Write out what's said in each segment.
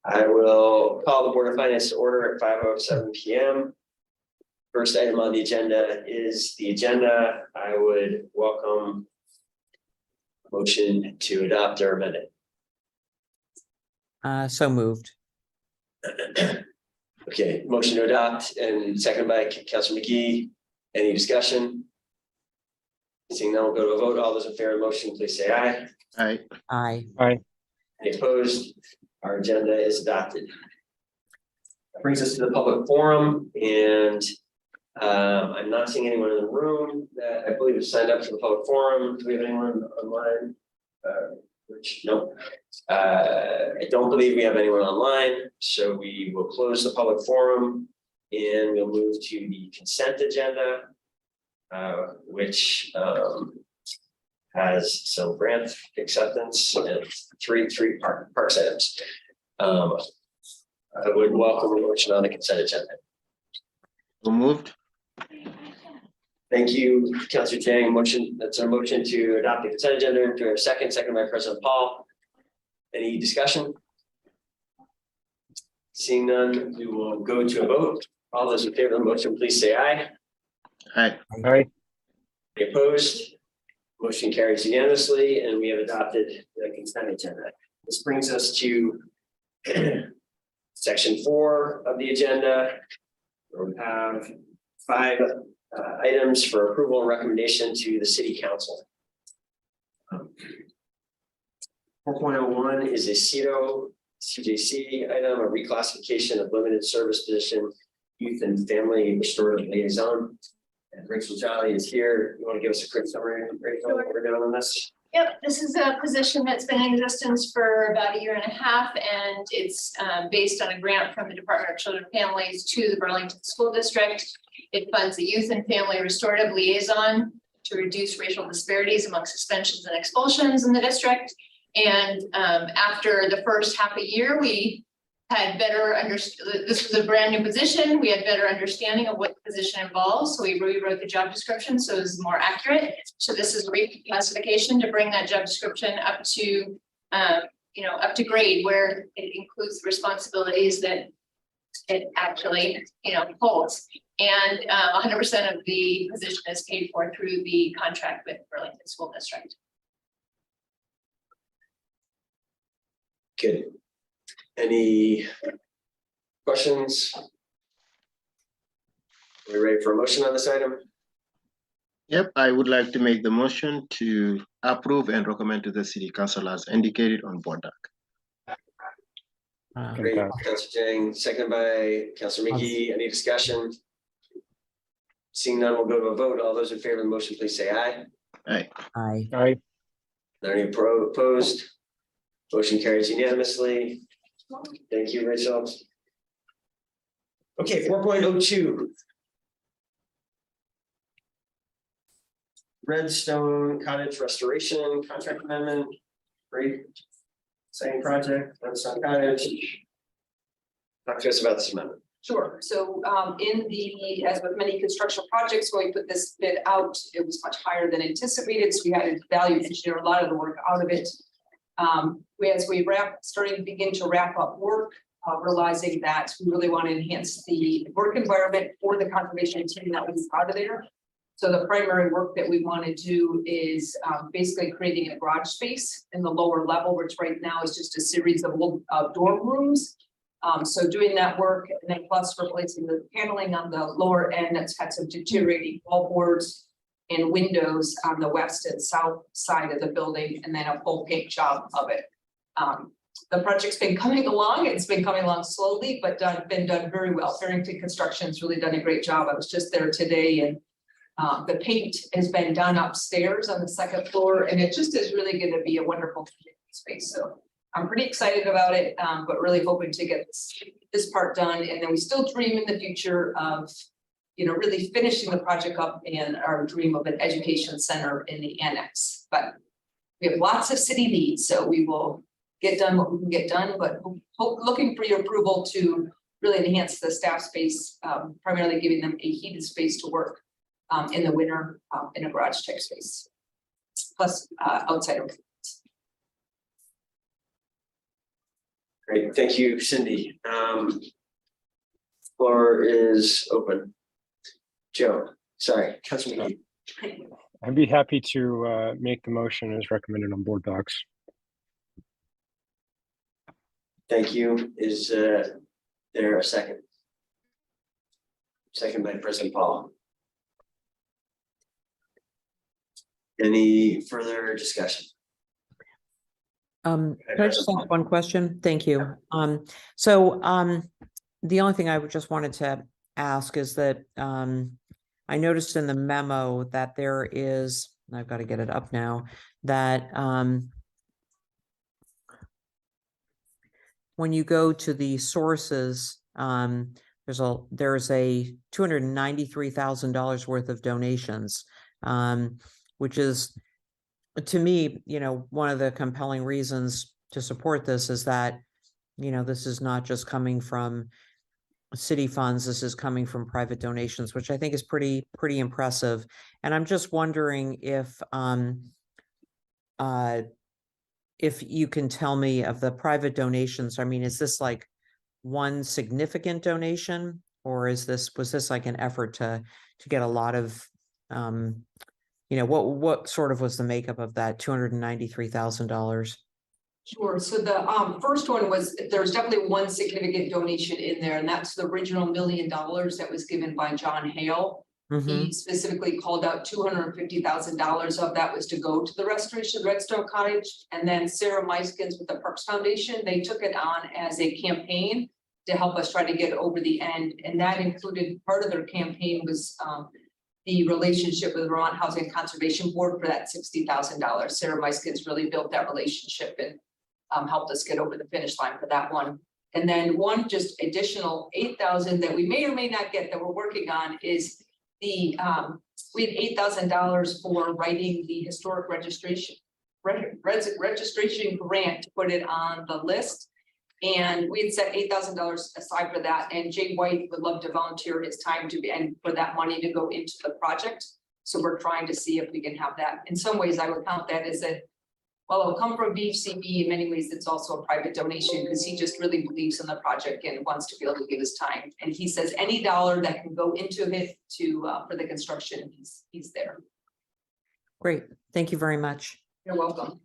I will call the Board of Finance to order at 5:07 p.m. First item on the agenda is the agenda. I would welcome a motion to adopt or amend it. So moved. Okay, motion to adopt and seconded by Councilor McGee. Any discussion? Seeing none, we'll go to a vote. All those in favor of the motion, please say aye. Aye. Aye. Aye. Any opposed? Our agenda is adopted. That brings us to the public forum, and I'm not seeing anyone in the room that I believe is signed up for the public forum. Do we have anyone online? Rich? No. I don't believe we have anyone online, so we will close the public forum and we'll move to the consent agenda, which has some grant acceptance and three parks items. I would welcome a motion on the consent agenda. So moved. Thank you, Councilor Jang. Motion, that's our motion to adopt the consent agenda. Do we have a second? Second by President Paul. Any discussion? Seeing none, we will go to a vote. All those in favor of the motion, please say aye. Aye. Aye. Any opposed? Motion carries unanimously, and we have adopted the consent agenda. This brings us to section 4 of the agenda, where we have 5 items for approval and recommendation to the City Council. 4.01 is a CJC item, a reclassification of limited service position, youth and family restorative liaison. And Rachel Jolly is here. You want to give us a quick summary, Rachel, what we're doing on this? Yep, this is a position that's been in existence for about 1.5 years, and it's based on a grant from the Department of Children and Families to the Burlington School District. It funds the youth and family restorative liaison to reduce racial disparities among suspensions and expulsions in the district. And after the first half a year, we had better understanding. This was a brand new position. We had better understanding of what the position involves. So we rewrote the job description so it's more accurate. So this is a reclassification to bring that job description up to, up to grade where it includes the responsibilities that it actually, holds. And 100% of the position is paid for through the contract with Burlington School District. Good. Any questions? Are we ready for a motion on this item? Yep, I would like to make the motion to approve and recommend to the City Council as indicated on board doc. Great, Councilor Jang, seconded by Councilor McGee. Any discussion? Seeing none, we'll go to a vote. All those in favor of the motion, please say aye. Aye. Aye. Aye. Are there any opposed? Motion carries unanimously. Thank you, Rachel. Okay, 4.02. Redstone Cottage Restoration Contract Amendment. Great. Exciting project, Redstone Cottage. Talk to us about this amendment. Sure. So as with many construction projects, when we put this bid out, it was much higher than anticipated. So we had to value engineer a lot of the work out of it. As we starting to begin to wrap up work, realizing that we really want to enhance the work environment for the conservation team that was out of there. So the primary work that we want to do is basically creating a garage space in the lower level, which right now is just a series of old dorm rooms. So doing that work and then plus replacing the paneling on the lower end that's had some deteriorating wall boards and windows on the west and south side of the building, and then a full paint job of it. The project's been coming along. It's been coming along slowly, but been done very well. Farrington Construction's really done a great job. I was just there today, and the paint has been done upstairs on the 2nd floor, and it just is really going to be a wonderful space. So I'm pretty excited about it, but really hoping to get this part done. And then we still dream in the future of, really finishing the project up and our dream of an education center in the annex. But we have lots of city needs, so we will get done what we can get done, but looking for your approval to really enhance the staff space, primarily giving them a heated space to work in the winter in a garage type space, plus outside of. Great, thank you, Cindy. Floor is open. Joe, sorry, Councilman McGee. I'd be happy to make the motion as recommended on board docs. Thank you. Is there a second? Second by President Paul. Any further discussion? Can I just ask one question? Thank you. The only thing I would just wanted to ask is that I noticed in the memo that there is, I've got to get it up now, that when you go to the sources, there's a $293,000 worth of donations, which is, to me, one of the compelling reasons to support this is that, this is not just coming from city funds, this is coming from private donations, which I think is pretty impressive. And I'm just wondering if you can tell me of the private donations. I mean, is this like one significant donation, or was this like an effort to get a lot of what sort of was the makeup of that $293,000? Sure. So the first one was, there's definitely one significant donation in there, and that's the original $1 million that was given by John Hale. He specifically called out $250,000 of that was to go to the restoration of the Redstone Cottage. And then Sarah Meiskens with the Parks Foundation, they took it on as a campaign to help us try to get over the end. And that included, part of their campaign was the relationship with the Vermont Housing Conservation Board for that $60,000. Sarah Meiskens really built that relationship and helped us get over the finish line for that one. And then one just additional $8,000 that we may or may not get that we're working on is the we had $8,000 for writing the historic registration grant to put it on the list. And we had set $8,000 aside for that. And Jay White would love to volunteer his time and for that money to go into the project. So we're trying to see if we can have that. In some ways, I would count that as it'll come from VCB. In many ways, it's also a private donation because he just really believes in the project and wants to be able to give his time. And he says any dollar that can go into it for the construction, he's there. Great. Thank you very much. You're welcome.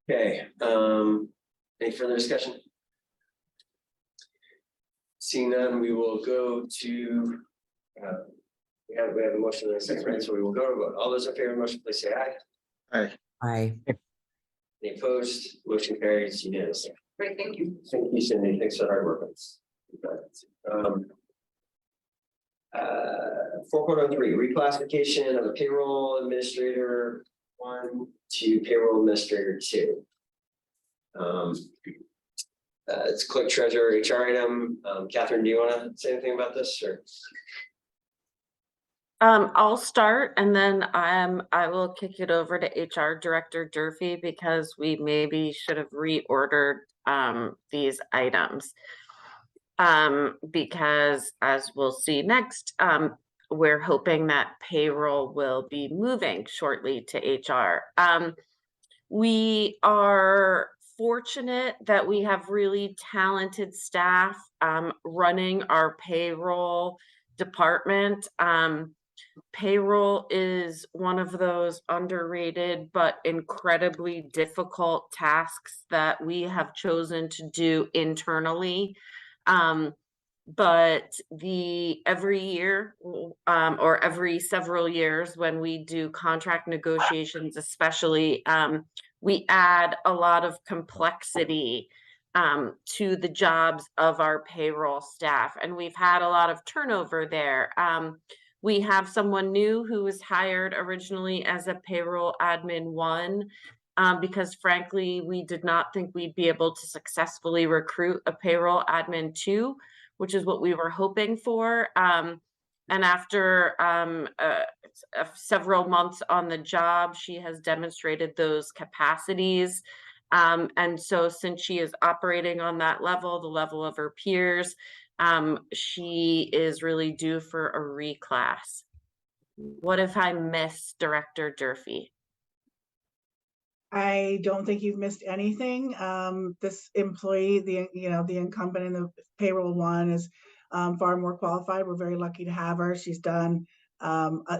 Okay, any further discussion? Seeing none, we will go to, we have a motion in a second, right? So we will go to vote. All those in favor of the motion, please say aye. Aye. Aye. Any opposed? Motion carries unanimously. Great, thank you. Thank you, Cindy. Thanks for the hard work on this. 4.03, reclassification of a payroll administrator 1 to payroll administrator 2. It's clerk treasurer HR item. Catherine, do you want to say anything about this, or? I'll start, and then I will kick it over to HR Director Durfee because we maybe should have reordered these items. Because as we'll see next, we're hoping that payroll will be moving shortly to HR. We are fortunate that we have really talented staff running our payroll department. Payroll is one of those underrated but incredibly difficult tasks that we have chosen to do internally. But every year or every several years when we do contract negotiations, especially, we add a lot of complexity to the jobs of our payroll staff, and we've had a lot of turnover there. We have someone new who was hired originally as a payroll admin 1 because frankly, we did not think we'd be able to successfully recruit a payroll admin 2, which is what we were hoping for. And after several months on the job, she has demonstrated those capacities. And so since she is operating on that level, the level of her peers, she is really due for a reclass. What if I miss Director Durfee? I don't think you've missed anything. This employee, the incumbent in the payroll one is far more qualified. We're very lucky to have her. She's done,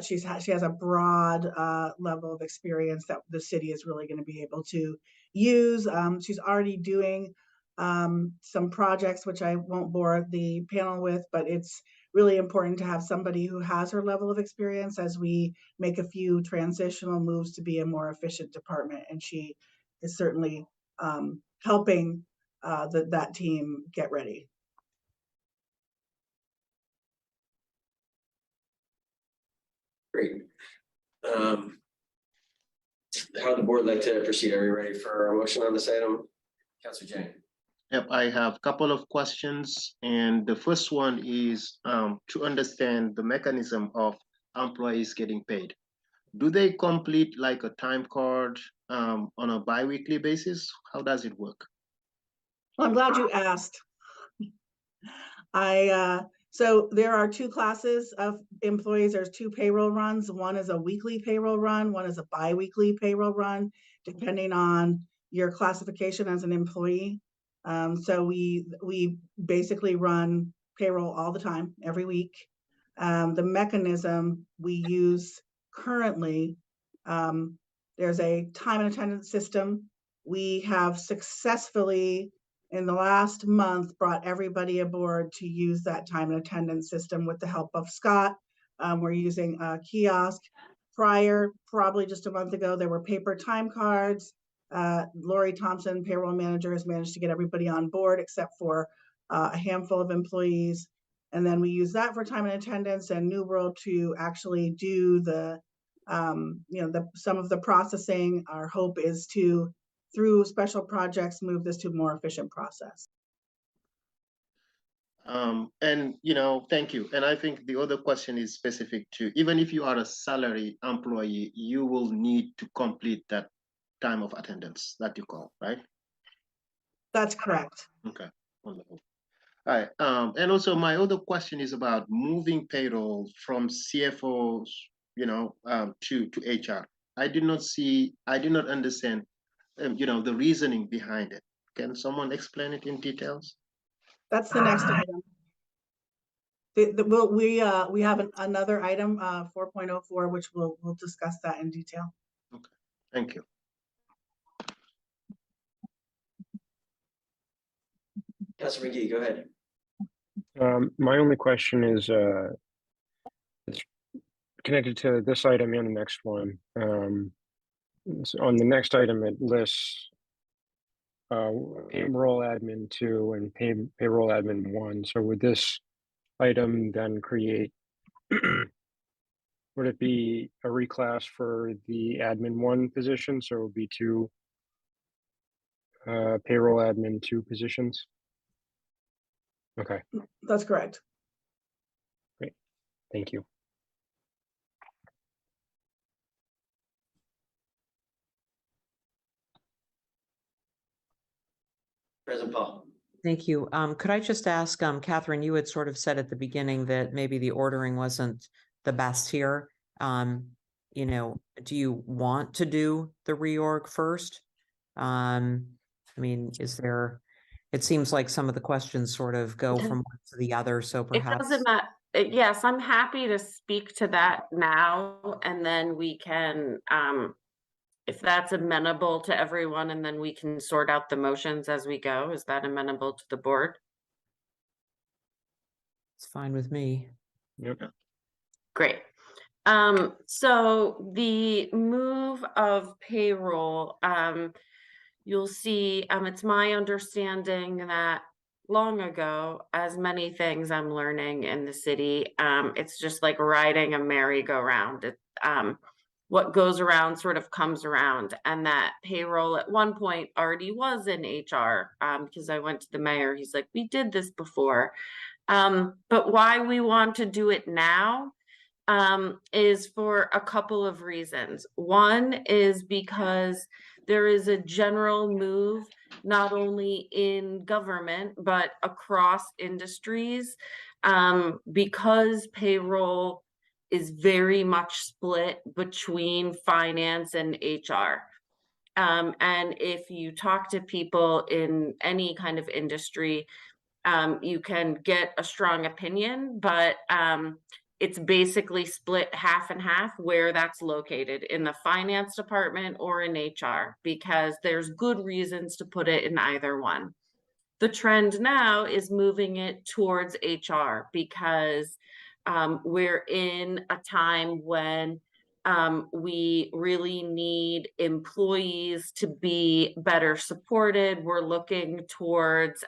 she has a broad level of experience that the city is really going to be able to use. She's already doing some projects, which I won't bore the panel with, but it's really important to have somebody who has her level of experience as we make a few transitional moves to be a more efficient department. And she is certainly helping that team get ready. Great. How would the board like to proceed? Are we ready for a motion on this item? Councilor Jang. Yep, I have a couple of questions, and the first one is to understand the mechanism of employees getting paid. Do they complete like a time card on a bi-weekly basis? How does it work? Well, I'm glad you asked. So there are two classes of employees. There's two payroll runs. One is a weekly payroll run, one is a bi-weekly payroll run, depending on your classification as an employee. So we basically run payroll all the time, every week. The mechanism we use currently, there's a time and attendance system. We have successfully, in the last month, brought everybody aboard to use that time and attendance system with the help of Scott. We're using a kiosk. Prior, probably just a month ago, there were paper time cards. Lori Thompson, payroll manager, has managed to get everybody on board except for a handful of employees. And then we use that for time and attendance, and New World to actually do the, some of the processing. Our hope is to, through special projects, move this to a more efficient process. And thank you. And I think the other question is specific to, even if you are a salary employee, you will need to complete that time of attendance that you call, right? That's correct. Okay, wonderful. All right, and also my other question is about moving payroll from CFOs, to HR. I did not understand, the reasoning behind it. Can someone explain it in details? That's the next item. We have another item, 4.04, which we'll discuss that in detail. Okay, thank you. Councilor McGee, go ahead. My only question is it's connected to this item and the next one. So on the next item, it lists payroll admin 2 and payroll admin 1. So would this item then create, would it be a reclass for the admin 1 position? So it would be 2 payroll admin 2 positions? Okay. That's correct. Great. Thank you. President Paul. Thank you. Could I just ask, Catherine, you had sort of said at the beginning that maybe the ordering wasn't the best here. Do you want to do the reorg first? It seems like some of the questions sort of go from one to the other, so perhaps. It doesn't matter. Yes, I'm happy to speak to that now, and then we can, if that's amenable to everyone, and then we can sort out the motions as we go. Is that amenable to the board? It's fine with me. Yep. Great. So the move of payroll, you'll see, it's my understanding that long ago, as many things I'm learning in the city, it's just like riding a merry-go-round. What goes around sort of comes around, and that payroll at one point already was in HR, because I went to the mayor, he's like, we did this before. But why we want to do it now is for a couple of reasons. One is because there is a general move, not only in government, but across industries, because payroll is very much split between finance and HR. And if you talk to people in any kind of industry, you can get a strong opinion, but it's basically split half and half where that's located, in the finance department or in HR, because there's good reasons to put it in either one. The trend now is moving it towards HR because we're in a time when we really need employees to be better supported. We're looking towards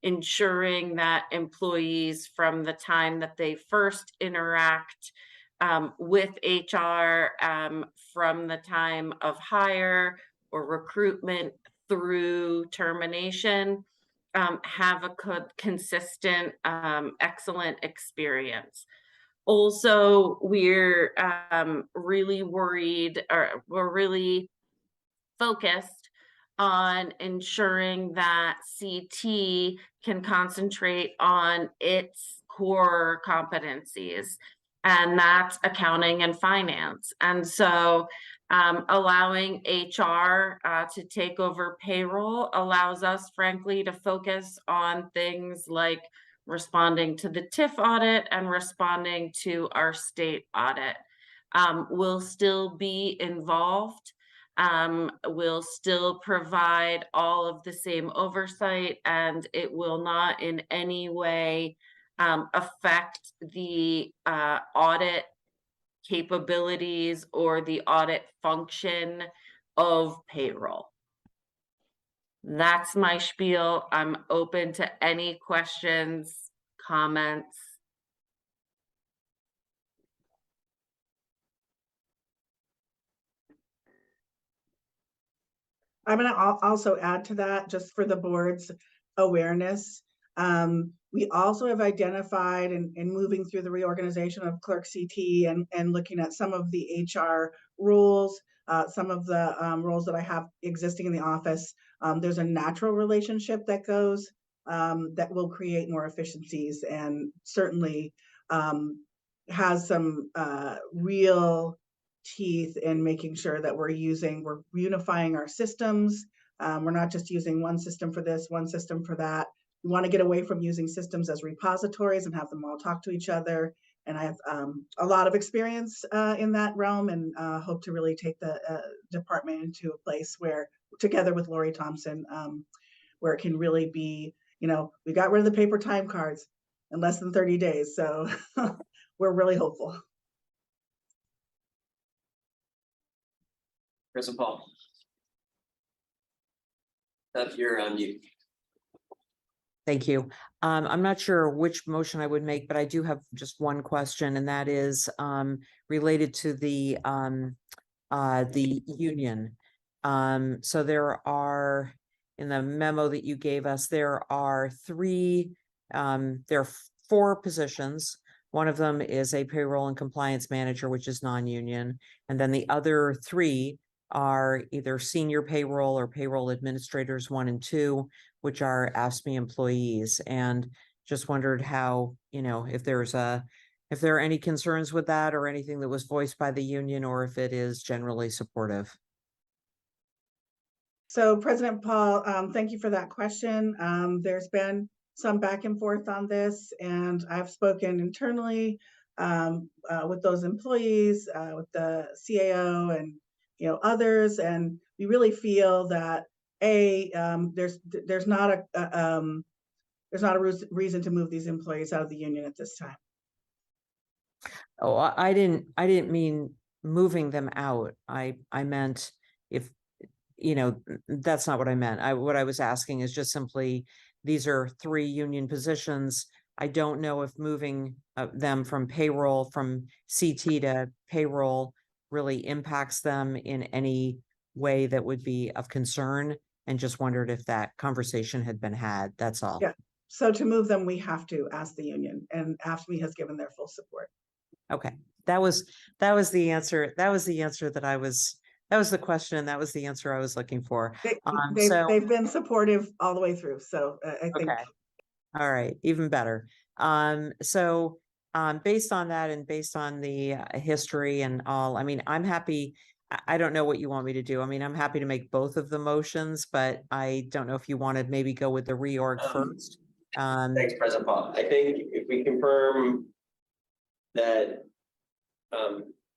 ensuring that employees, from the time that they first interact with HR, from the time of hire or recruitment through termination, have a consistent, excellent experience. Also, we're really worried, or we're really focused on ensuring that CT can concentrate on its core competencies, and that's accounting and finance. And so allowing HR to take over payroll allows us, frankly, to focus on things like responding to the TIF audit and responding to our state audit. We'll still be involved. Will still provide all of the same oversight, and it will not in any way affect the audit capabilities or the audit function of payroll. That's my spiel. I'm open to any questions, comments. I'm going to also add to that, just for the board's awareness. We also have identified, in moving through the reorganization of clerk CT and looking at some of the HR rules, some of the roles that I have existing in the office, there's a natural relationship that goes that will create more efficiencies, and certainly has some real teeth in making sure that we're unifying our systems. We're not just using one system for this, one system for that. We want to get away from using systems as repositories and have them all talk to each other. And I have a lot of experience in that realm, and hope to really take the department into a place where, together with Lori Thompson, where it can really be, we got rid of the paper time cards in less than 30 days. So we're really hopeful. Chris and Paul. You're on mute. Thank you. I'm not sure which motion I would make, but I do have just one question, and that is related to the union. So there are, in the memo that you gave us, there are four positions. One of them is a payroll and compliance manager, which is non-union. And then the other three are either senior payroll or payroll administrators 1 and 2, which are AFSCME employees. And just wondered how, if there are any concerns with that, or anything that was voiced by the union, or if it is generally supportive. So President Paul, thank you for that question. There's been some back and forth on this, and I've spoken internally with those employees, with the CAO and others, and we really feel that there's not a reason to move these employees out of the union at this time. Oh, I didn't mean moving them out. I meant, if that's not what I meant. What I was asking is just simply, these are 3 union positions. I don't know if moving them from payroll, from CT to payroll, really impacts them in any way that would be of concern, and just wondered if that conversation had been had. That's all. Yeah. So to move them, we have to ask the union, and AFSCME has given their full support. Okay, that was the answer. That was the answer that was the question, and that was the answer I was looking for. They've been supportive all the way through. So I think. Okay. All right, even better. Based on that, and based on the history and all, I mean, I'm happy I don't know what you want me to do. I mean, I'm happy to make both of the motions, but I don't know if you wanted maybe go with the reorg first. Thanks, President Paul. I think if we confirm that,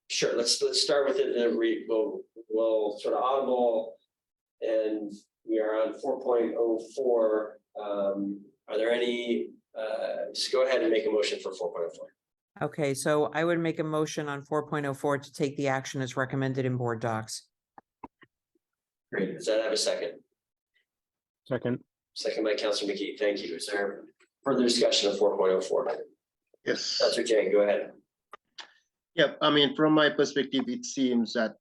sure, let's start with it. We'll sort of audible, and we are on 4.04. Are there any? Just go ahead and make a motion for 4.04. Okay, so I would make a motion on 4.04 to take the action as recommended in board docs. Great. Does that have a second? Second. Second by Councilor McKee. Thank you. Is there further discussion of 4.04? Yes. Councilor Jang, go ahead. Yep, I mean, from my perspective, it seems that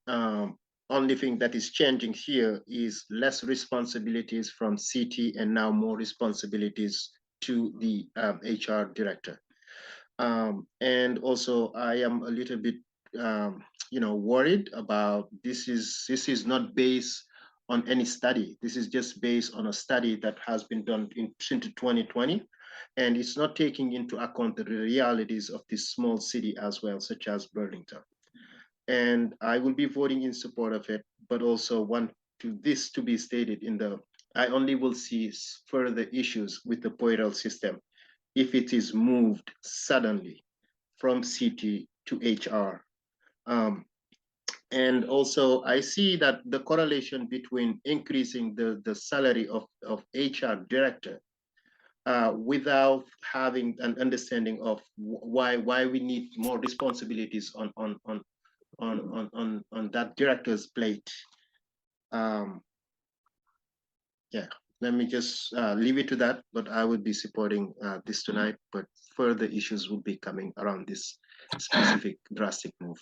only thing that is changing here is less responsibilities from CT and now more responsibilities to the HR director. And also I am a little bit, worried about this is not based on any study. This is just based on a study that has been done in 2020. And it's not taking into account the realities of this small city as well, such as Burlington. And I will be voting in support of it, but also want this to be stated I only will see further issues with the payroll system if it is moved suddenly from CT to HR. And also I see that the correlation between increasing the salary of HR director without having an understanding of why we need more responsibilities on that director's plate. Yeah, let me just leave it to that, but I would be supporting this tonight, but further issues will be coming around this specific drastic move.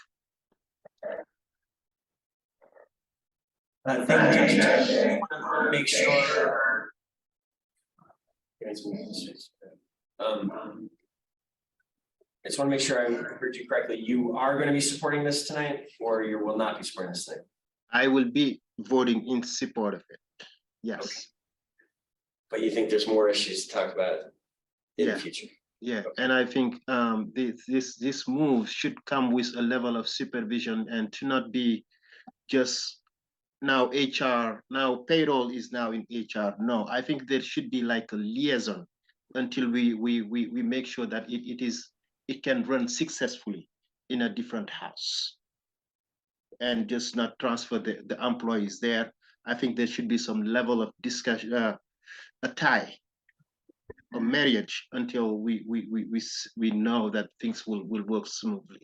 Thank you. I want to make sure. I just want to make sure I heard you correctly. You are going to be supporting this tonight, or you will not be supporting this tonight? I will be voting in support of it. Yes. Okay. But you think there's more issues to talk about in the future? Yeah, okay. And I think this move should come with a level of supervision and to not be just now HR, now payroll is now in HR. No, I think there should be like a liaison until we make sure that it can run successfully in a different house and just not transfer the employees there. I think there should be some level of discussion, a tie, a marriage until we know that things will work smoothly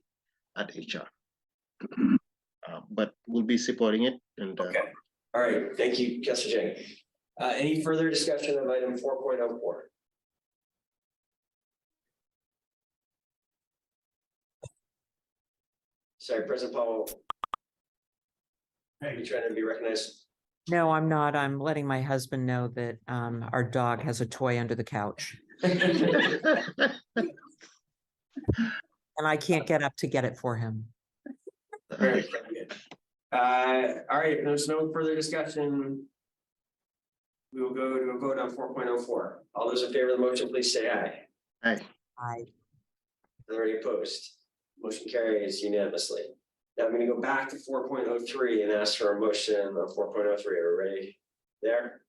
at HR. But we'll be supporting it. And okay. All right. Thank you, Councilor Jang. Any further discussion of item 4.04? Sorry, President Powell. Are you trying to be recognized? No, I'm not. I'm letting my husband know that our dog has a toy under the couch. And I can't get up to get it for him. All right. All right, there's no further discussion. We will go to a vote on 4.04. All those in favor of the motion, please say aye. Aye. Aye. Are there any opposed? Motion carries unanimously. Now I'm going to go back to 4.03 and ask for a motion on 4.03. Are we ready there?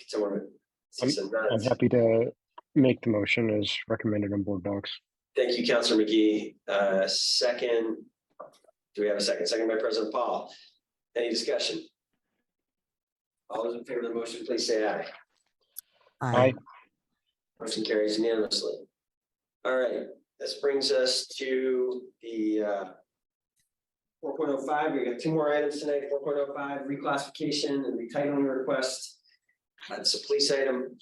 Someone I'm happy to make the motion as recommended on board docs. Thank you, Councilor McGee. Second, do we have a second? Second by President Paul. Any discussion? All those in favor of the motion, please say aye. Aye. Motion carries unanimously. All right, this brings us to the 4.05. We got two more items tonight. 4.05, reclassification and retitling request. That's a police item.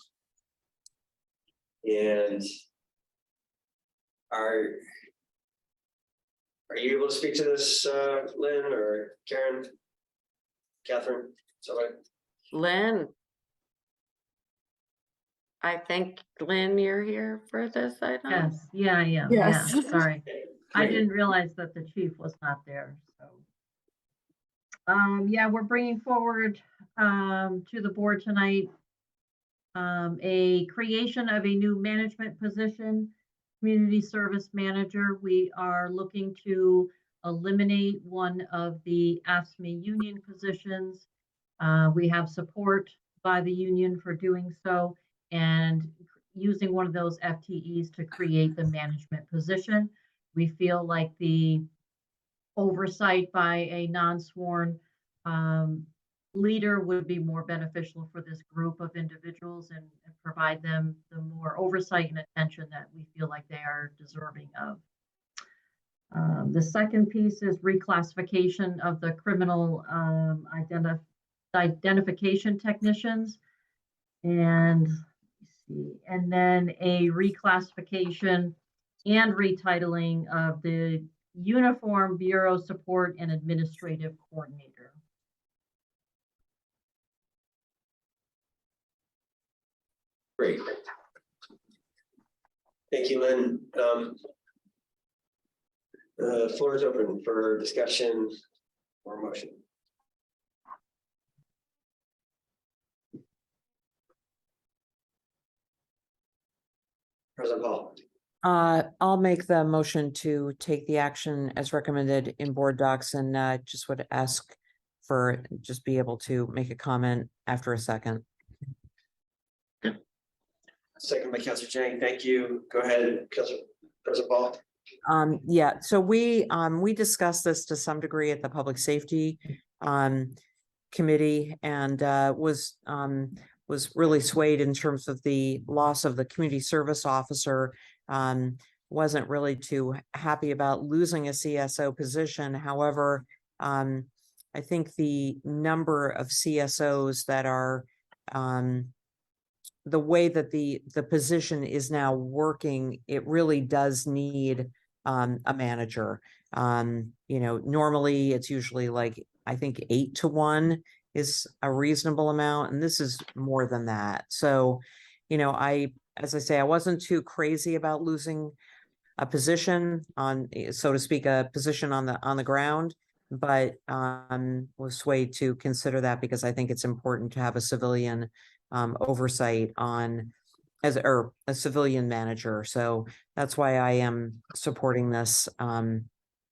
And are you able to speak to this, Lynn or Karen? Catherine? Somebody? Lynn. I think, Lynn, you're here for this item? Yes, yeah, I am. Yes. Yeah, sorry. Okay, I great. didn't realize that the chief was not there, so. Yeah, we're bringing forward to the board tonight a creation of a new management position, community service manager. We are looking to eliminate one of the AFSCME union positions. We have support by the union for doing so, and using one of those FTEs to create the management position. We feel like the oversight by a non-sworn leader would be more beneficial for this group of individuals and provide them the more oversight and attention that we feel like they are deserving of. The second piece is reclassification of the criminal identification technicians. And then a reclassification and retitling of the Uniform Bureau Support and Administrative Coordinator. Great. Thank you, Lynn. The floor is open for discussion or motion. President Paul. I'll make the motion to take the action as recommended in board docs, and just would ask for just be able to make a comment after a second. Second by Councilor Chang. Thank you. Go ahead, Councilor President Paul. Yeah, so we discussed this to some degree at the Public Safety Committee, and was really swayed in terms of the loss of the community service officer. Wasn't really too happy about losing a CSO position. However, I think the number of CSOs that are the way that the position is now working, it really does need a manager. Normally it's usually like, I think 8-to-1 is a reasonable amount, and this is more than that. So, as I say, I wasn't too crazy about losing a position on, so to speak, a position on the ground, but was swayed to consider that because I think it's important to have a civilian oversight on or a civilian manager. So that's why I am supporting this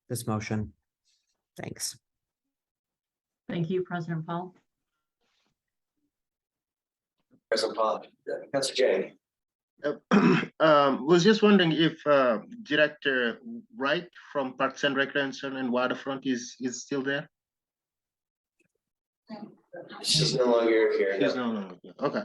this motion. Thanks. Thank you, President Paul. President Paul. Councilor Chang. Was just wondering if Director Wright from Parks and Recreation and Waterfront is still there? She's no longer here. She's no longer here. Okay.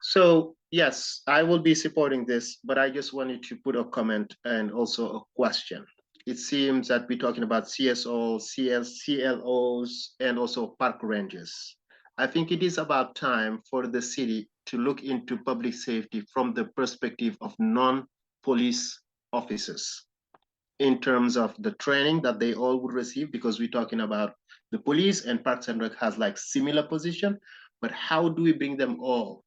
So yes, I will be supporting this, but I just wanted to put a comment and also a question. It seems that we're talking about CSOs, CLOs, and also park rangers. I think it is about time for the city to look into public safety from the perspective of non-police officers in terms of the training that they all would receive, because we're talking about the police and Parks and Rec has like similar position, but how do we bring them all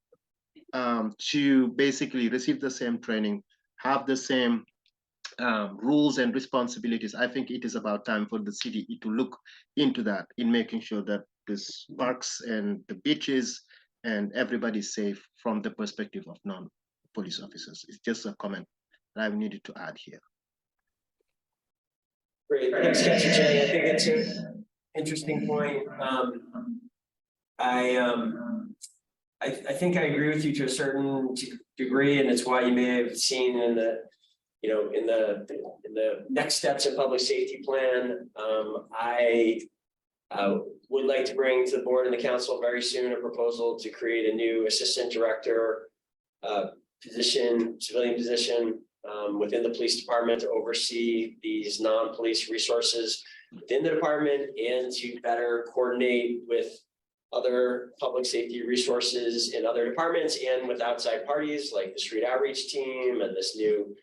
to basically receive the same training, have the same rules and responsibilities? I think it is about time for the city to look into that in making sure that this parks and the beaches and everybody's safe from the perspective of non-police officers. It's just a comment that I needed to add here. Great, thanks, Councilor Chang. I think it's an interesting point. I think I agree with you to a certain degree, and it's why you may have seen in the in the next steps in public safety plan. I would like to bring to the board and the council very soon a proposal to create a new assistant director position, civilian position within the police department to oversee these non-police resources within the department and to better coordinate with other public safety resources in other departments and with outside parties like the street outreach team and this new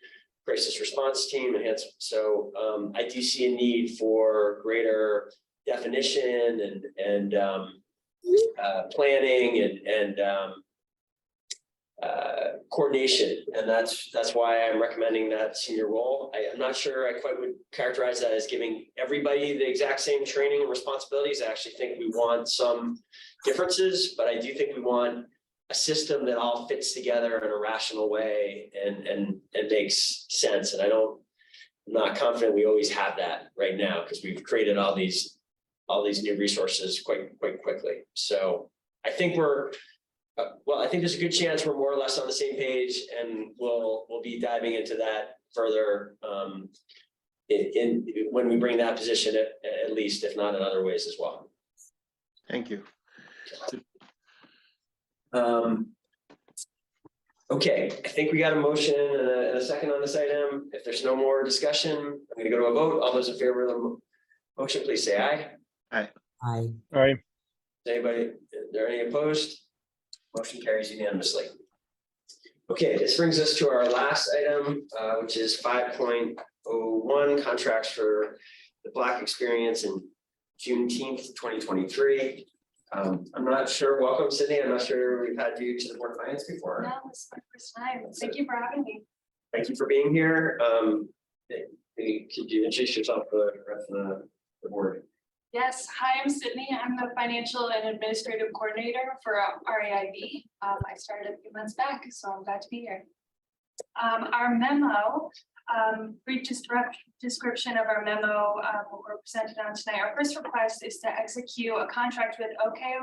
crisis response team enhancement. So I do see a need for greater definition and planning and coordination, and that's why I'm recommending that senior role. I'm not sure I quite would characterize that as giving everybody the exact same training and responsibilities. I actually think we want some differences, but I do think we want a system that all fits together in a rational way and makes sense. And I don't not confident we always have that right now because we've created all these new resources quite quickly. So I think I think there's a good chance we're more or less on the same page, and we'll be diving into that further when we bring that position at least, if not in other ways as well. Thank you. Okay, I think we got a motion and a second on this item. If there's no more discussion, I'm going to go to a vote. All those in favor of the motion, please say aye. Aye. Aye. Anybody, are there any opposed? Motion carries unanimously. Okay, this brings us to our last item, which is 5.01 contracts for the Black experience in Juneteenth 2023. I'm not sure. Welcome, Sydney. I'm not sure we've had you to the Board of Finance before. No, this is my first time. Thank you for having me. Thank you for being here. Could you introduce yourself to the rest of the board? Yes, hi, I'm Sydney. I'm the Financial and Administrative Coordinator for REIB. I started a few months back, so I'm glad to be here. Our memo, brief description of our memo we're presented on tonight. Our first request is to execute a contract with OK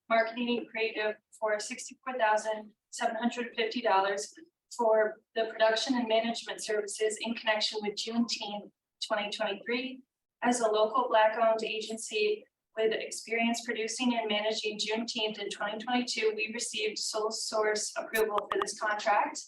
Marketing and Creative for $64,750 for the production and management services in connection with Juneteenth 2023. As a local Black-owned agency with experience producing and managing Juneteenth in 2022, we received sole source approval for this contract.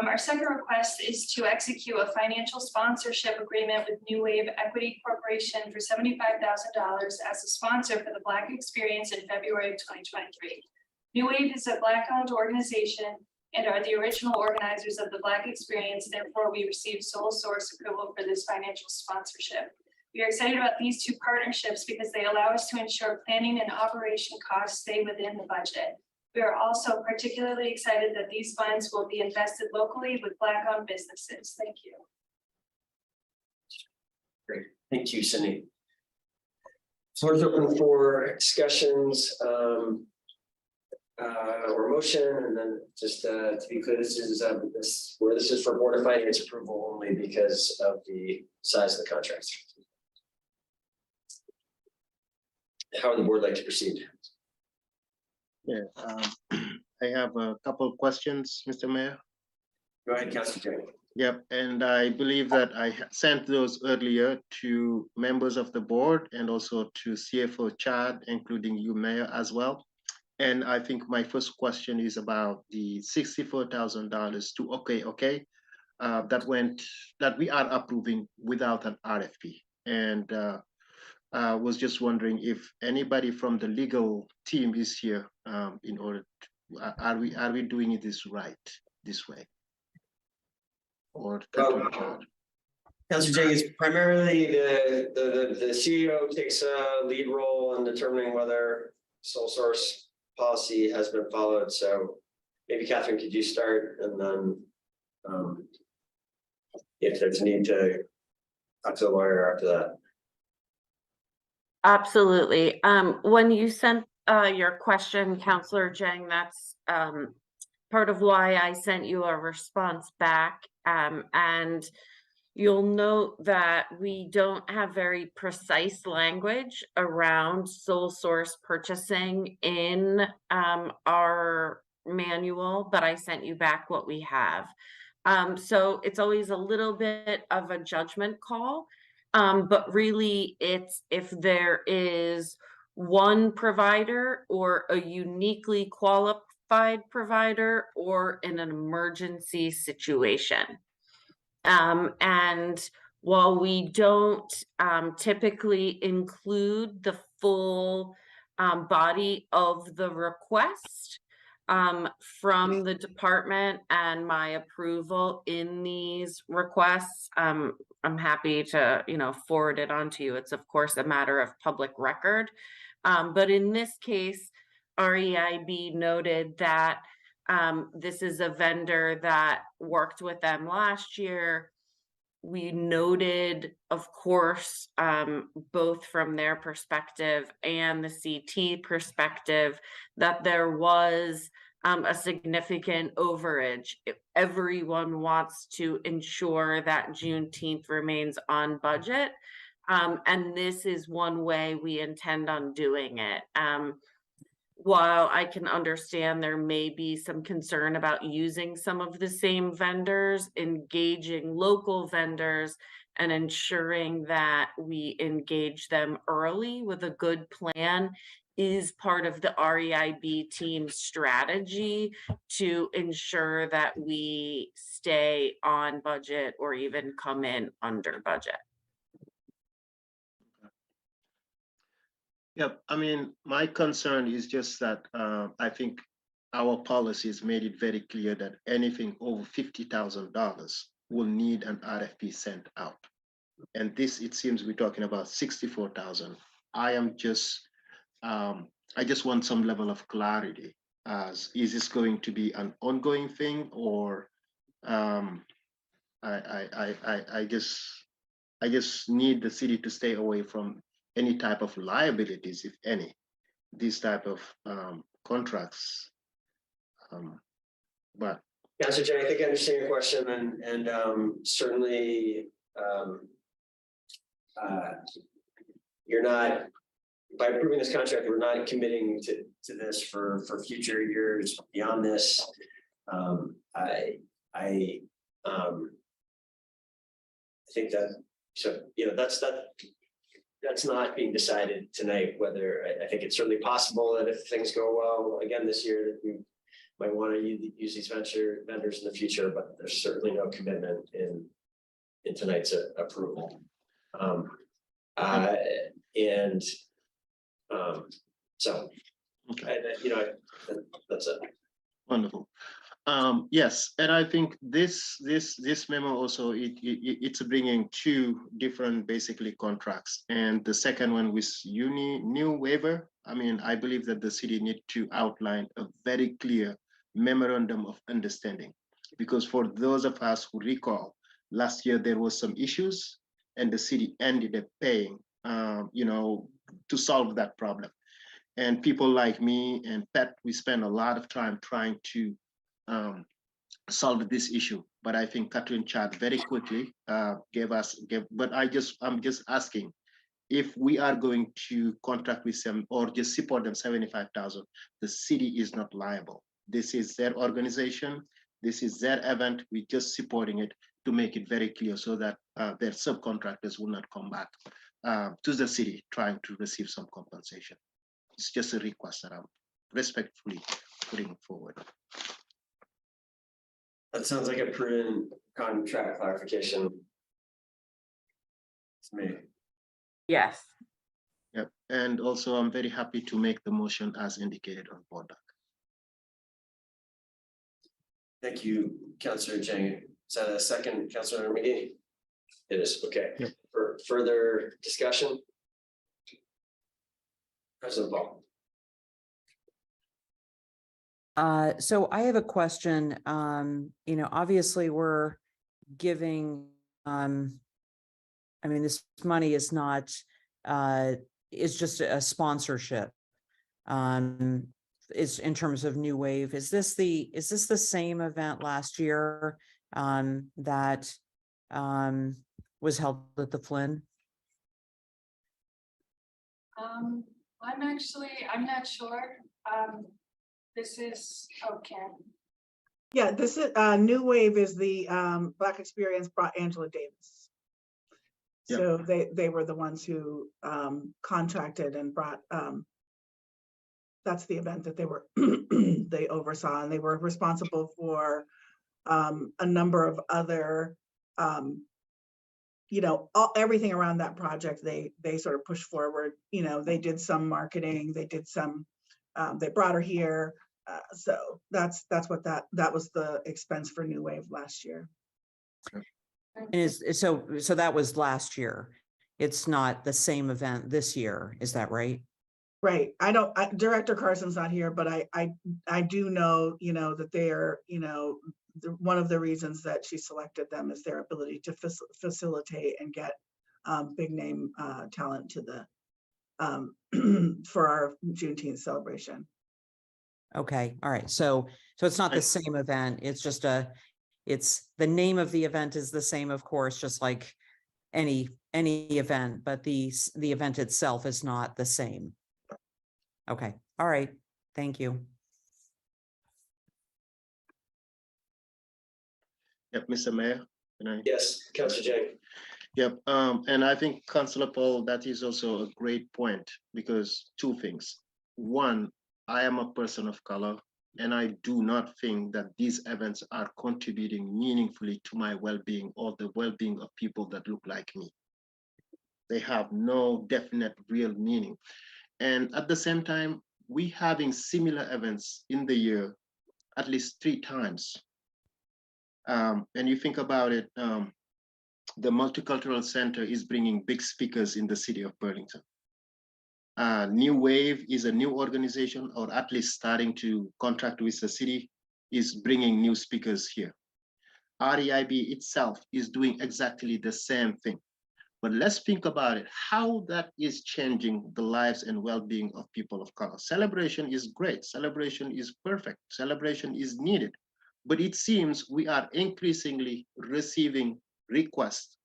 Our second request is to execute a financial sponsorship agreement with New Wave Equity Corporation for $75,000 as a sponsor for the Black experience in February of 2023. New Wave is a Black-owned organization and are the original organizers of the Black experience. Therefore, we received sole source approval for this financial sponsorship. We are excited about these two partnerships because they allow us to ensure planning and operation costs stay within the budget. We are also particularly excited that these funds will be invested locally with Black-owned businesses. Thank you. Great, thank you, Sydney. Floor is open for discussions or motion, and then just to be clear, this is for Board of Finance approval only because of the size of the contract. How would the board like to proceed? Yeah, I have a couple of questions, Mr. Mayor. Go ahead, Councilor Jerry. Yep, and I believe that I sent those earlier to members of the board and also to CFO Chad, including you, Mayor, as well. And I think my first question is about the $64,000 to OK that we are approving without an RFP. And I was just wondering if anybody from the legal team is here in order to, are we doing it this way? Or Councilor Jenkins, primarily the CEO takes a lead role in determining whether sole source policy has been followed. So maybe Catherine, could you start, and then if there's a need to talk to the lawyer after that. Absolutely. When you sent your question, Councillor Jang, that's part of why I sent you a response back. And you'll note that we don't have very precise language around sole source purchasing in our manual, but I sent you back what we have. So it's always a little bit of a judgment call. But really, it's if there is one provider or a uniquely qualified provider or in an emergency situation. And while we don't typically include the full body of the request from the department and my approval in these requests, I'm happy to, forward it on to you. It's of course a matter of public record. But in this case, REIB noted that this is a vendor that worked with them last year. We noted, of course, both from their perspective and the CT perspective, that there was a significant overage. If everyone wants to ensure that Juneteenth remains on budget. And this is one way we intend on doing it. While I can understand there may be some concern about using some of the same vendors, engaging local vendors and ensuring that we engage them early with a good plan is part of the REIB team's strategy to ensure that we stay on budget or even come in under budget. Yep, I mean, my concern is just that I think our policies made it very clear that anything over $50,000 will need an RFP sent out. And this, it seems we're talking about 64,000. I just want some level of clarity as, is this going to be an ongoing thing, or I just need the city to stay away from any type of liabilities, if any, these type of contracts. But Councilor Jay, I think I understand your question, and certainly you're not, by approving this contract, we're not committing to this for future years beyond this. I think that, so, you know, that's not being decided tonight, whether I think it's certainly possible that if things go well again this year, that we might want to use these vendors in the future, but there's certainly no commitment in tonight's approval. So, okay. you know, that's it. Wonderful. Yes, and I think this memo also, it's bringing two different basically contracts, and the second one with new waiver. I mean, I believe that the city need to outline a very clear memorandum of understanding, because for those of us who recall, last year there was some issues and the city ended up paying, you know, to solve that problem. And people like me and Pat, we spend a lot of time trying to solve this issue. But I think Catherine Chad very quickly but I'm just asking, if we are going to contract with them or just support them 75,000, the city is not liable. This is their organization. This is their event. We're just supporting it to make it very clear so that their subcontractors will not come back to the city trying to receive some compensation. It's just a request that I'm respectfully putting forward. That sounds like a prudent contract clarification to me. Yes. Yep. And also, I'm very happy to make the motion as indicated on board doc. Thank you, Councilor Chang. Is that a second, Councilor Medini? It is, okay. Yep. For further discussion? President Paul. So I have a question. You know, obviously we're giving, I mean, this money is not, is just a sponsorship. Is in terms of New Wave. Is this the same event last year that was held at the Flynn? I'm not sure. This is okay. Yeah, this is New Wave is the Black Experience brought Angela Davis. Yep. So they were the ones who contracted and brought that's the event that they were they oversaw, and they were responsible for a number of other you know, everything around that project. They sort of pushed forward. You know, they did some marketing, they did some they brought her here. So that's what that was the expense for New Wave last year. And so that was last year. It's not the same event this year. Is that right? Right. Director Carson's not here, but I do know, you know, that they are, you know, one of the reasons that she selected them is their ability to facilitate and get big name talent to the for our Juneteenth celebration. Okay, all right. So it's not the same event. It's just it's the name of the event is the same, of course, just like any event, but the event itself is not the same. Okay, all right. Thank you. Yep, Mr. Mayor, can I? Yes, Councilor Jang. Yep, and I think Councillor Paul, that is also a great point, because two things. One, I am a person of color, and I do not think that these events are contributing meaningfully to my well-being or the well-being of people that look like me. They have no definite real meaning. And at the same time, we having similar events in the year at least 3 times. And you think about it, the Multicultural Center is bringing big speakers in the city of Burlington. New Wave is a new organization, or at least starting to contract with the city, is bringing new speakers here. REIB itself is doing exactly the same thing. But let's think about it, how that is changing the lives and well-being of people of color. Celebration is great, celebration is perfect, celebration is needed. But it seems we are increasingly receiving requests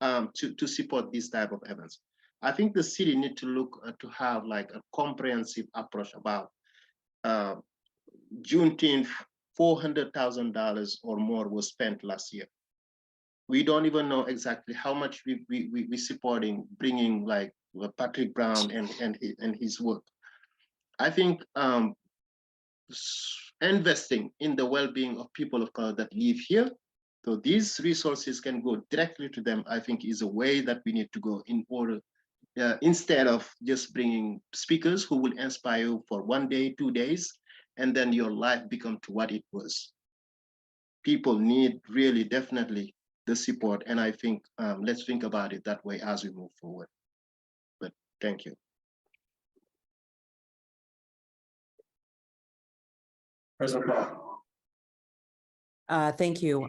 to support these type of events. I think the city need to look to have like a comprehensive approach about Juneteenth. $400,000 or more was spent last year. We don't even know exactly how much we supporting bringing like Patrick Brown and his work. I think investing in the well-being of people of color that live here, so these resources can go directly to them, I think is a way that we need to go in order, instead of just bringing speakers who will inspire you for 1 day, 2 days, and then your life become to what it was. People need really definitely the support, and I think let's think about it that way as we move forward. But thank you. President Paul. Thank you.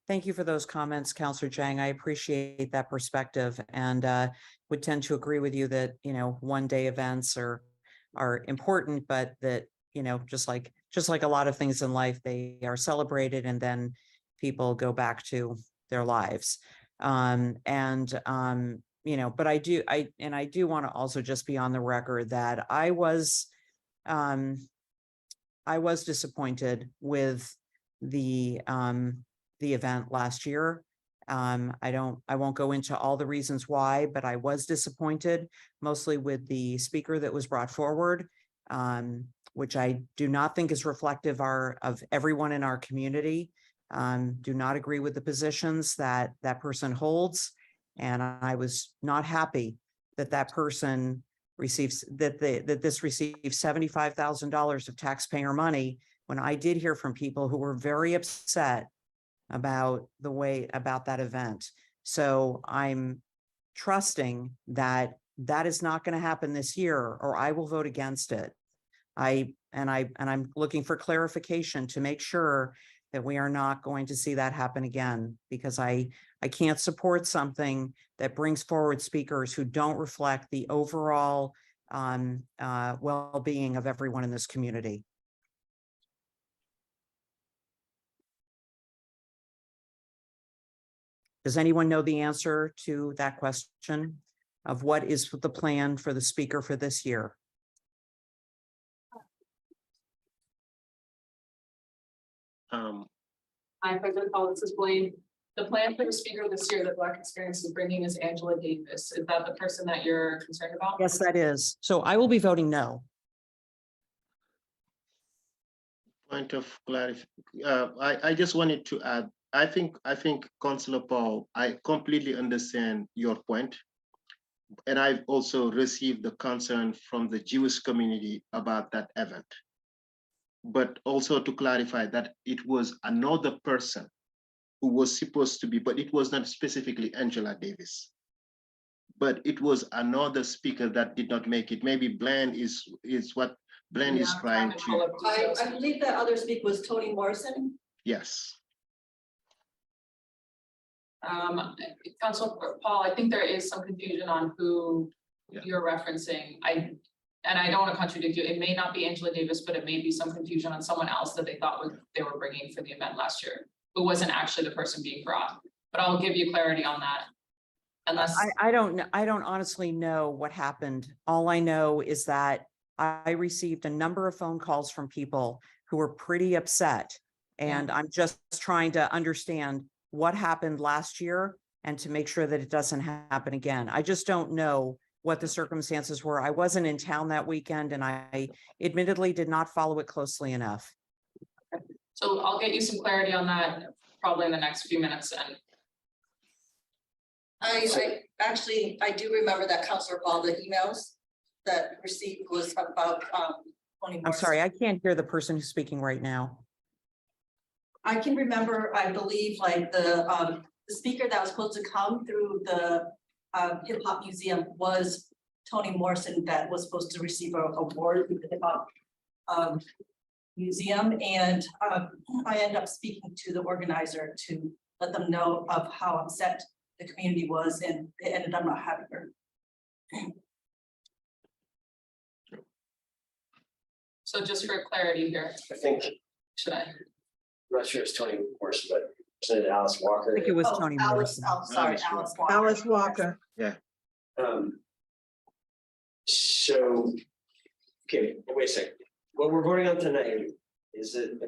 Thank you for those comments, Councillor Jang. I appreciate that perspective, and would tend to agree with you that, you know, 1-day events are important, but that, you know, just like a lot of things in life, they are celebrated and then people go back to their lives. You know, but I do want to also just be on the record that I was disappointed with the event last year. I won't go into all the reasons why, but I was disappointed mostly with the speaker that was brought forward, which I do not think is reflective of everyone in our community. Do not agree with the positions that person holds. And I was not happy that person receives, that this received $75,000 of taxpayer money, when I did hear from people who were very upset about that event. So I'm trusting that is not going to happen this year, or I will vote against it. I'm looking for clarification to make sure that we are not going to see that happen again, because I can't support something that brings forward speakers who don't reflect the overall well-being of everyone in this community. Does anyone know the answer to that question of what is the plan for the speaker for this year? Hi, President Paul, this is Blaine. The plan for the speaker this year that Black Experience is bringing is Angela Davis. Is that the person that you're concerned about? Yes, that is. So I will be voting no. Point of clarification. I just wanted to add, I think Councillor Paul, I completely understand your point. And I've also received the concern from the Jewish community about that event. But also to clarify that it was another person who was supposed to be, but it was not specifically Angela Davis. But it was another speaker that did not make it. Maybe Blaine is what Blaine is trying to. I believe that other speaker was Toni Morrison. Yes. Council Paul, I think there is some confusion on who you're referencing. and I don't want to contradict you, it may not be Angela Davis, but it may be some confusion on someone else that they thought they were bringing for the event last year, who wasn't actually the person being brought. But I'll give you clarity on that. Unless I don't know. I don't honestly know what happened. All I know is that I received a number of phone calls from people who were pretty upset. And I'm just trying to understand what happened last year and to make sure that it doesn't happen again. I just don't know what the circumstances were. I wasn't in town that weekend and I admittedly did not follow it closely enough. so I'll get you some clarity on that probably in the next few minutes. And I do remember that Counselor Paul, the emails that received was about Tony I'm Morrison. sorry, I can't hear the person who's speaking right now. I can remember, I believe, like the speaker that was supposed to come through the hip hop museum was Toni Morrison, that was supposed to receive an award through the hip hop museum. And I ended up speaking to the organizer to let them know of how upset the community was, and they ended up not having her. so just for clarity here, I think, should I? I'm not sure it's Toni Morrison, but Representative Alice Walker. I think it was Oh, Toni Alice, Morrison. oh, sorry, Alice Walker. Alice Walker. So, okay, wait a second. What we're voting on tonight, is it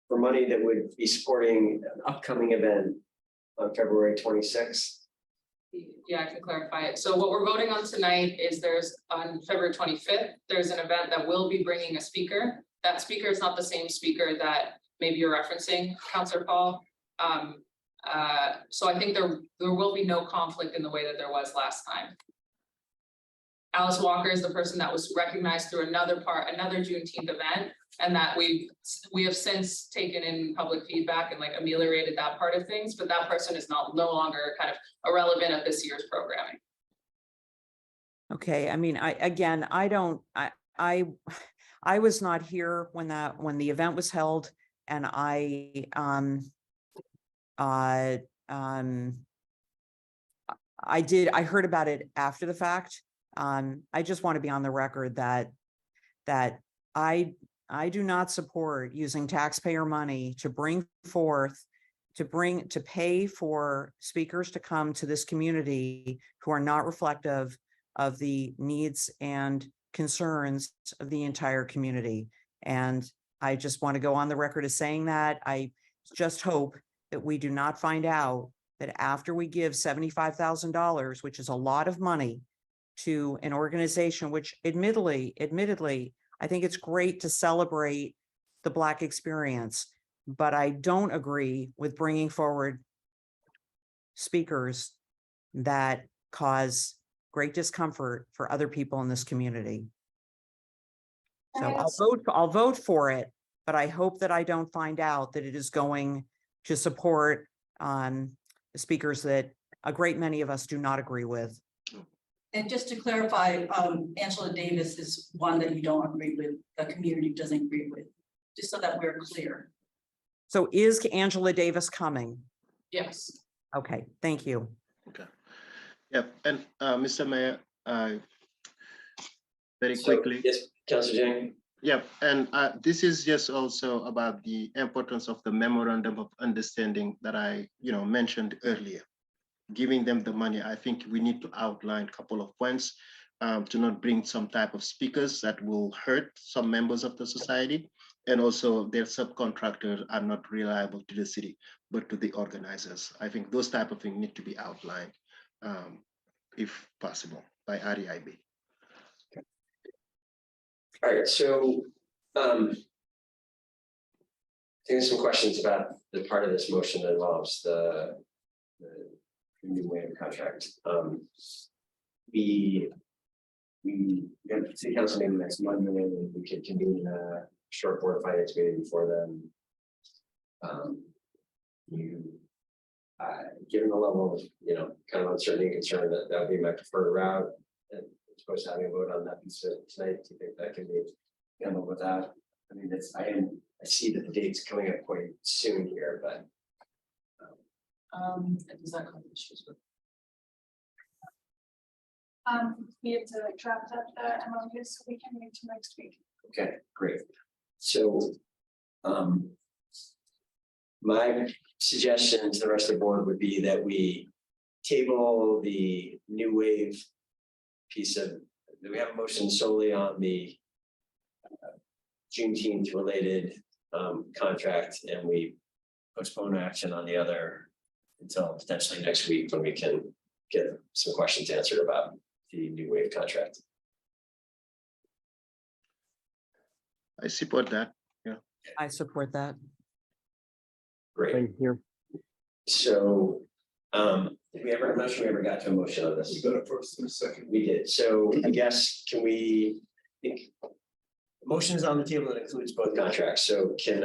for money that would be supporting an upcoming event on February 26th? Yeah, I can clarify it. So what we're voting on tonight is there's on February 25th, there's an event that will be bringing a speaker. That speaker is not the same speaker that maybe you're referencing, Counselor Paul. So I think there will be no conflict in the way that there was last time. Alice Walker is the person that was recognized through another Juneteenth event, and that we have since taken in public feedback and like ameliorated that part of things, but that person is no longer kind of irrelevant at this year's programming. Okay, I mean, I was not here when the event was held, and I heard about it after the fact. I just want to be on the record that I do not support using taxpayer money to pay for speakers to come to this community who are not reflective of the needs and concerns of the entire community. And I just want to go on the record as saying that. I just hope that we do not find out that after we give $75,000, which is a lot of money, to an organization which admittedly, I think it's great to celebrate the Black experience, but I don't agree with bringing forward speakers that cause great discomfort for other people in this community. So I'll vote for it, but I hope that I don't find out that it is going to support speakers that a great many of us do not agree with. And just to clarify, Angela Davis is one that you don't agree with, the community doesn't agree with, just so that we're clear. So is Angela Davis coming? Yes. Okay, thank you. Okay. Yep. And Mr. Mayor, very quickly. Yes, Councilor Jang. Yep. And this is just also about the importance of the memorandum of understanding that I, mentioned earlier. Giving them the money, I think we need to outline a couple of points to not bring some type of speakers that will hurt some members of the society, and also their subcontractors are not reliable to the city, but to the organizers. I think those type of things need to be outlined, if possible, by REIB. Okay. All right, so I think there's some questions about the part of this motion that involves the new way of contract. We have city council meeting next Monday, and we could convene a short board of finance meeting before then. Given the level of kind of uncertainty and concern, that would be my preferred route. And I'm supposed to have a vote on that piece tonight. Do you think that can be handled without? I mean, I see that the date's coming up quite soon here, but. Does that cause issues with? We have to draft up the MOU so we can move to next week. Okay, great. So, my suggestion to the rest of the board would be that we table the new wave piece of, that we have a motion solely on the Juneteenth related contract, and we postpone action on the other until potentially next week when we can get some questions answered about the new wave contract. I support that. I support that. Great. I'm here. So, did we ever, I'm not sure we ever got to a motion on this. We got a first and a second. We did. So I guess, can we, I think, motions on the table that includes both contracts. So can,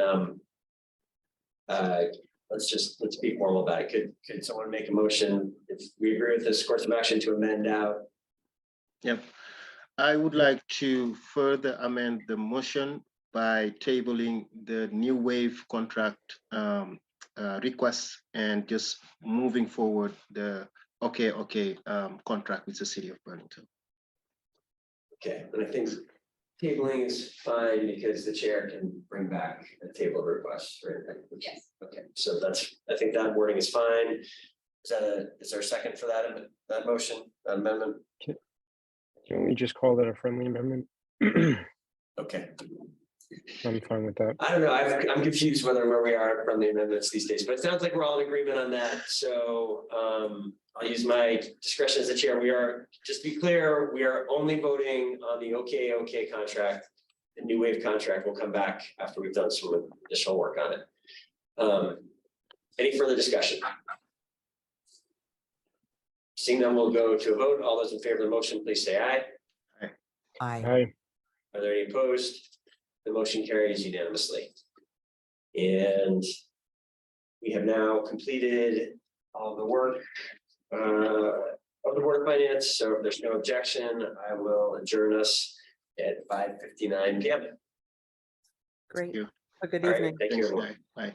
let's be formal about it. Could someone make a motion if we agree with this course of action to amend out? Yep. I would like to further amend the motion by tabling the new wave contract request and just moving forward the contract with the city of Burlington. Okay, and I think tabling is fine because the chair can bring back a table of requests, right? Yes. Okay, so that's, I think that wording is fine. Is there a second for that motion, that amendment? Can we just call that a friendly amendment? Okay. I'm fine with that. I don't know, I'm confused where we are from the amendments these days, but it sounds like we're all in agreement on that, so I'll use my discretion as the chair. We are, just to be clear, we are only voting on the OK contract. The new wave contract will come back after we've done some additional work on it. Any further discussion? Seeing none, we'll go to a vote. All those in favor of the motion, please say aye. Aye. Aye. Are there any opposed? The motion carries unanimously. And we have now completed all the work of the Board of Finance. So if there's no objection, I will adjourn us at 5:59 p.m. Great. you. A good All right, evening. thank you, Thanks, everyone. Bye.